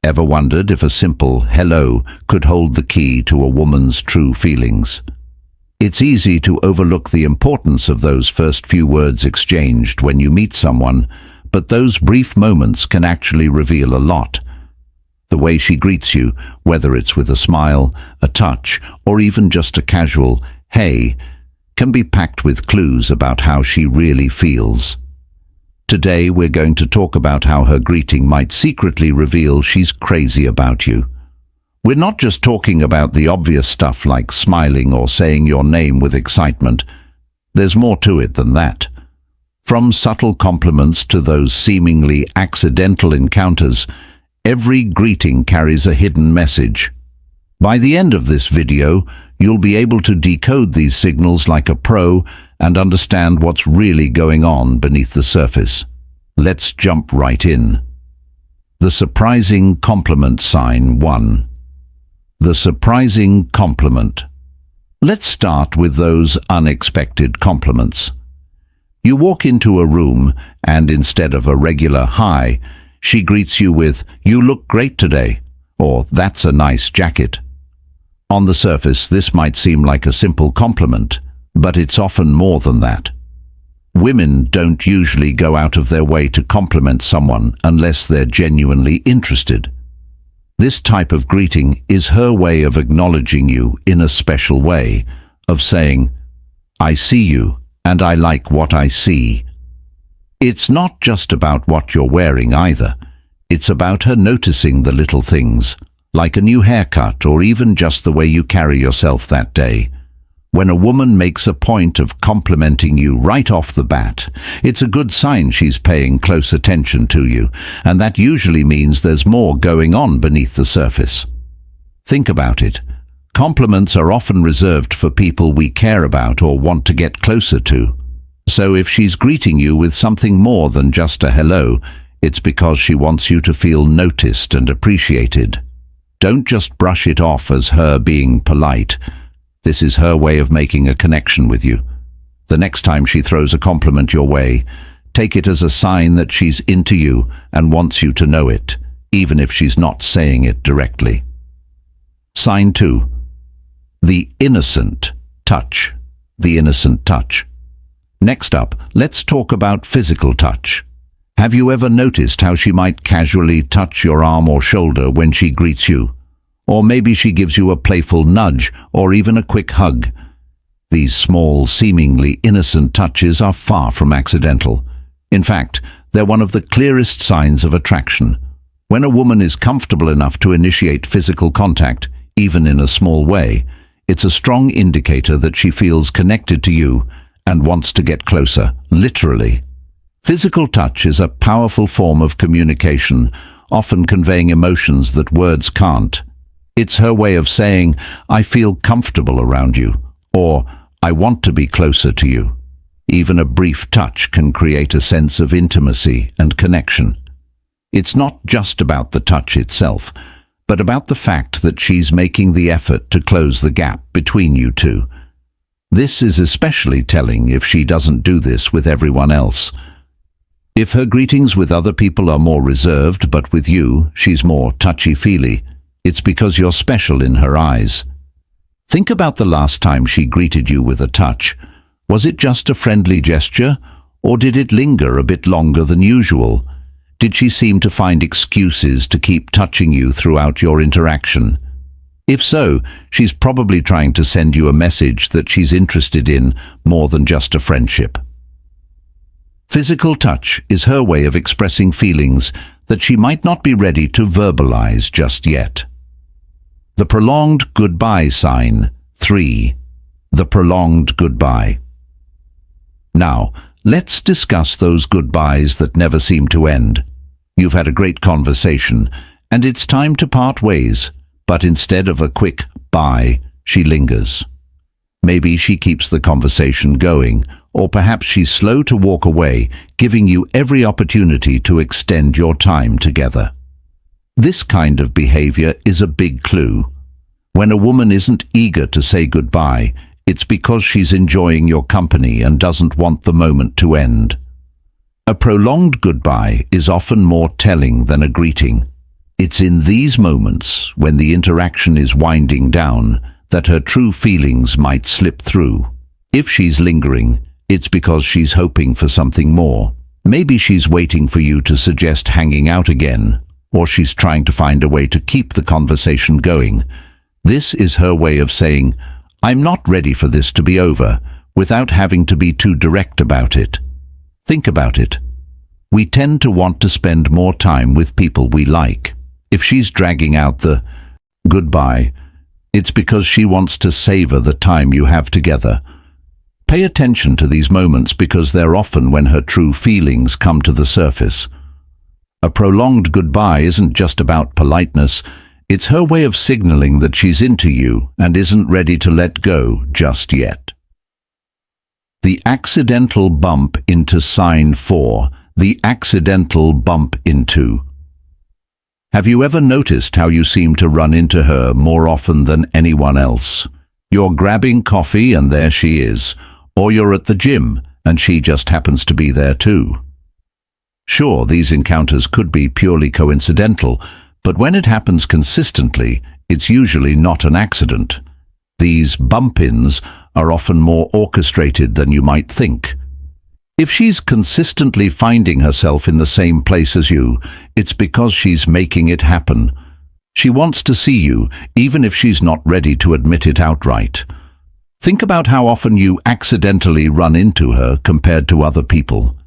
Ever wondered if a simple hello could hold the key to a woman's true feelings? It's easy to overlook the importance of those first few words exchanged when you meet someone, but those brief moments can actually reveal a lot. The way she greets you, whether it's with a smile, a touch, or even just a casual "hey," can be packed with clues about how she really feels. Today we're going to talk about how her greeting might secretly reveal she's crazy about you. We're not just talking about the obvious stuff like smiling or saying your name with excitement. There's more to it than that. From subtle compliments to those seemingly accidental encounters, every greeting carries a hidden message. By the end of this video, you'll be able to decode these signals like a pro and understand what's really going on beneath the surface. Let's jump right in. The surprising compliment sign 1. The surprising compliment. Let's start with those unexpected compliments. You walk into a room and instead of a regular hi, she greets you with "You look great today," or "That's a nice jacket." On the surface, this might seem like a simple compliment, but it's often more than that. Women don't usually go out of their way to compliment someone unless they're genuinely interested. This type of greeting is her way of acknowledging you in a special way, of saying, "I see you, and I like what I see." It's not just about what you're wearing either. It's about her noticing the little things, like a new haircut or even just the way you carry yourself that day. When a woman makes a point of complimenting you right off the bat, it's a good sign she's paying close attention to you, and that usually means there's more going on beneath the surface. Think about it. Compliments are often reserved for people we care about or want to get closer to. So if she's greeting you with something more than just a hello, it's because she wants you to feel noticed and appreciated. Don't just brush it off as her being polite. This is her way of making a connection with you. The next time she throws a compliment your way, take it as a sign that she's into you and wants you to know it, even if she's not saying it directly. Sign 2. The innocent touch. The innocent touch. Next up, let's talk about physical touch. Have you ever noticed how she might casually touch your arm or shoulder when she greets you? Or maybe she gives you a playful nudge or even a quick hug. These small, seemingly innocent touches are far from accidental. In fact, they're one of the clearest signs of attraction. When a woman is comfortable enough to initiate physical contact, even in a small way, it's a strong indicator that she feels connected to you and wants to get closer, literally. Physical touch is a powerful form of communication, often conveying emotions that words can't. It's her way of saying, "I feel comfortable around you," or "I want to be closer to you." Even a brief touch can create a sense of intimacy and connection. It's not just about the touch itself, but about the fact that she's making the effort to close the gap between you two. This is especially telling if she doesn't do this with everyone else. If her greetings with other people are more reserved, but with you, she's more touchy-feely, it's because you're special in her eyes. Think about the last time she greeted you with a touch. Was it just a friendly gesture, or did it linger a bit longer than usual? Did she seem to find excuses to keep touching you throughout your interaction? If so, she's probably trying to send you a message that she's interested in more than just a friendship. Physical touch is her way of expressing feelings that she might not be ready to verbalize just yet. The prolonged goodbye sign 3. The prolonged goodbye. Now, let's discuss those goodbyes that never seem to end. You've had a great conversation, and it's time to part ways, but instead of a quick bye, she lingers. Maybe she keeps the conversation going, or perhaps she's slow to walk away, giving you every opportunity to extend your time together. This kind of behavior is a big clue. When a woman isn't eager to say goodbye, it's because she's enjoying your company and doesn't want the moment to end. A prolonged goodbye is often more telling than a greeting. It's in these moments, when the interaction is winding down, that her true feelings might slip through. If she's lingering, it's because she's hoping for something more. Maybe she's waiting for you to suggest hanging out again, or she's trying to find a way to keep the conversation going. This is her way of saying, "I'm not ready for this to be over," without having to be too direct about it. Think about it. We tend to want to spend more time with people we like. If she's dragging out the goodbye, it's because she wants to savor the time you have together. Pay attention to these moments because they're often when her true feelings come to the surface. A prolonged goodbye isn't just about politeness, it's her way of signaling that she's into you and isn't ready to let go just yet. The accidental bump into sign 4. The accidental bump into. Have you ever noticed how you seem to run into her more often than anyone else? You're grabbing coffee and there she is, or you're at the gym and she just happens to be there too. Sure, these encounters could be purely coincidental, but when it happens consistently, it's usually not an accident. These bump-ins are often more orchestrated than you might think. If she's consistently finding herself in the same place as you, it's because she's making it happen. She wants to see you, even if she's not ready to admit it outright. Think about how often you accidentally run into her compared to other people.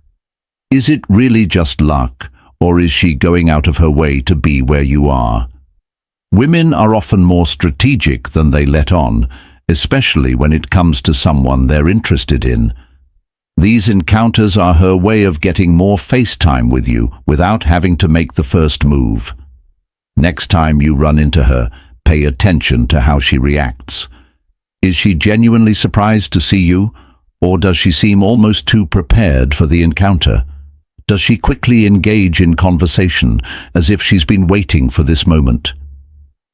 Is it really just luck, or is she going out of her way to be where you are? Women are often more strategic than they let on, especially when it comes to someone they're interested in. These encounters are her way of getting more face time with you without having to make the first move. Next time you run into her, pay attention to how she reacts. Is she genuinely surprised to see you, or does she seem almost too prepared for the encounter? Does she quickly engage in conversation, as if she's been waiting for this moment?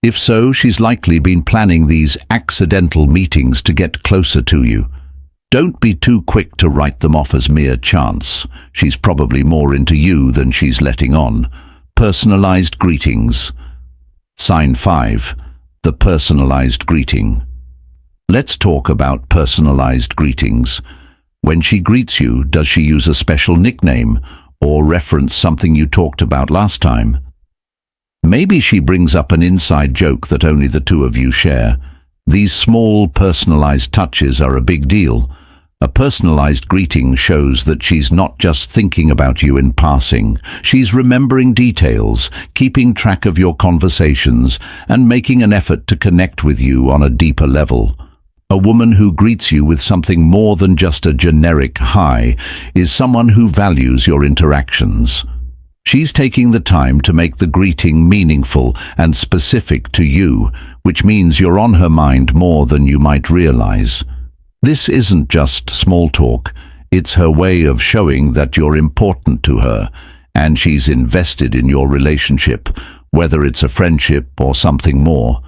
If so, she's likely been planning these accidental meetings to get closer to you. Don't be too quick to write them off as mere chance. She's probably more into you than she's letting on. Personalized greetings. Sign 5. The personalized greeting. Let's talk about personalized greetings. When she greets you, does she use a special nickname or reference something you talked about last time? Maybe she brings up an inside joke that only the two of you share. These small personalized touches are a big deal. A personalized greeting shows that she's not just thinking about you in passing. She's remembering details, keeping track of your conversations, and making an effort to connect with you on a deeper level. A woman who greets you with something more than just a generic hi is someone who values your interactions. She's taking the time to make the greeting meaningful and specific to you, which means you're on her mind more than you might realize. This isn't just small talk, it's her way of showing that you're important to her, and she's invested in your relationship, whether it's a friendship or something more.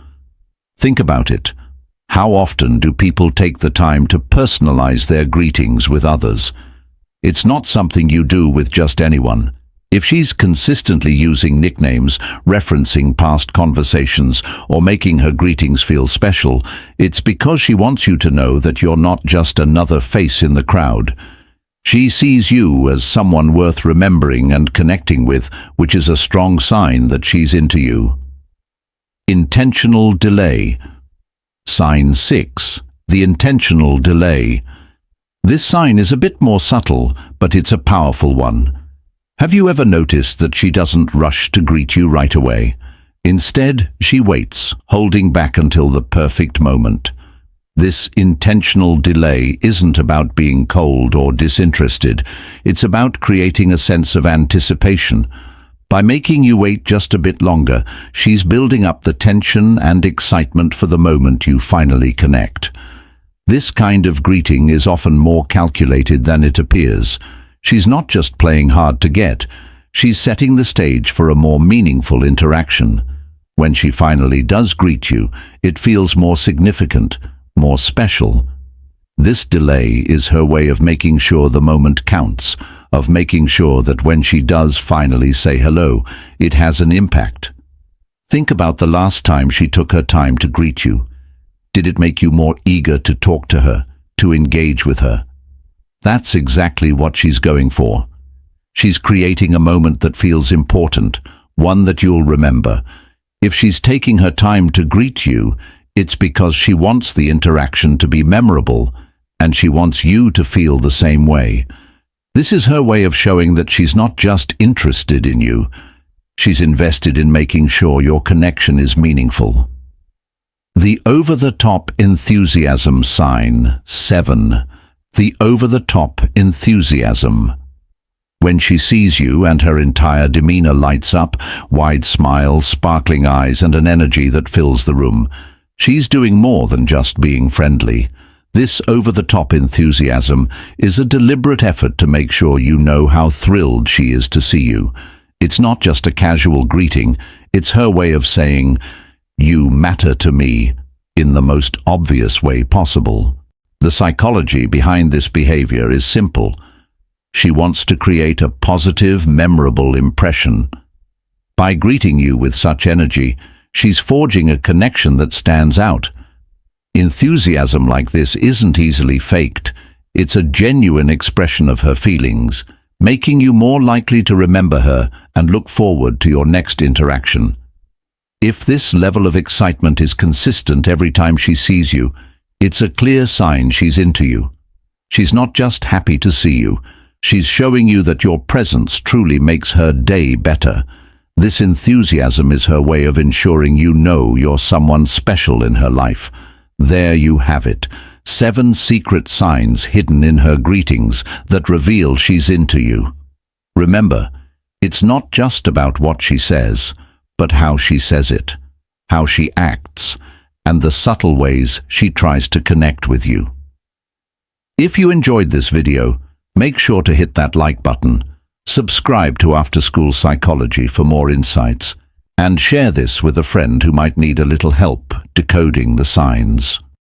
Think about it. How often do people take the time to personalize their greetings with others? It's not something you do with just anyone. If she's consistently using nicknames, referencing past conversations, or making her greetings feel special, it's because she wants you to know that you're not just another face in the crowd. She sees you as someone worth remembering and connecting with, which is a strong sign that she's into you. Intentional delay. Sign 6. The intentional delay. This sign is a bit more subtle, but it's a powerful one. Have you ever noticed that she doesn't rush to greet you right away? Instead, she waits, holding back until the perfect moment. This intentional delay isn't about being cold or disinterested. It's about creating a sense of anticipation. By making you wait just a bit longer, she's building up the tension and excitement for the moment you finally connect. This kind of greeting is often more calculated than it appears. She's not just playing hard to get, she's setting the stage for a more meaningful interaction. When she finally does greet you, it feels more significant, more special. This delay is her way of making sure the moment counts, of making sure that when she does finally say hello, it has an impact. Think about the last time she took her time to greet you. Did it make you more eager to talk to her, to engage with her? That's exactly what she's going for. She's creating a moment that feels important, one that you'll remember. If she's taking her time to greet you, it's because she wants the interaction to be memorable, and she wants you to feel the same way. This is her way of showing that she's not just interested in you, she's invested in making sure your connection is meaningful. The over-the-top enthusiasm sign. 7. The over-the-top enthusiasm. When she sees you and her entire demeanor lights up, wide smile, sparkling eyes, and an energy that fills the room, she's doing more than just being friendly. This over-the-top enthusiasm is a deliberate effort to make sure you know how thrilled she is to see you. It's not just a casual greeting, it's her way of saying, "You matter to me," in the most obvious way possible. The psychology behind this behavior is simple. She wants to create a positive, memorable impression. By greeting you with such energy, she's forging a connection that stands out. Enthusiasm like this isn't easily faked. It's a genuine expression of her feelings, making you more likely to remember her and look forward to your next interaction. If this level of excitement is consistent every time she sees you, it's a clear sign she's into you. She's not just happy to see you, she's showing you that your presence truly makes her day better. This enthusiasm is her way of ensuring you know you're someone special in her life. There you have it. 7 secret signs hidden in her greetings that reveal she's into you. Remember, it's not just about what she says, but how she says it, how she acts, and the subtle ways she tries to connect with you. If you enjoyed this video, make sure to hit that like button, subscribe to After School Psychology for more insights, and share this with a friend who might need a little help decoding the signs.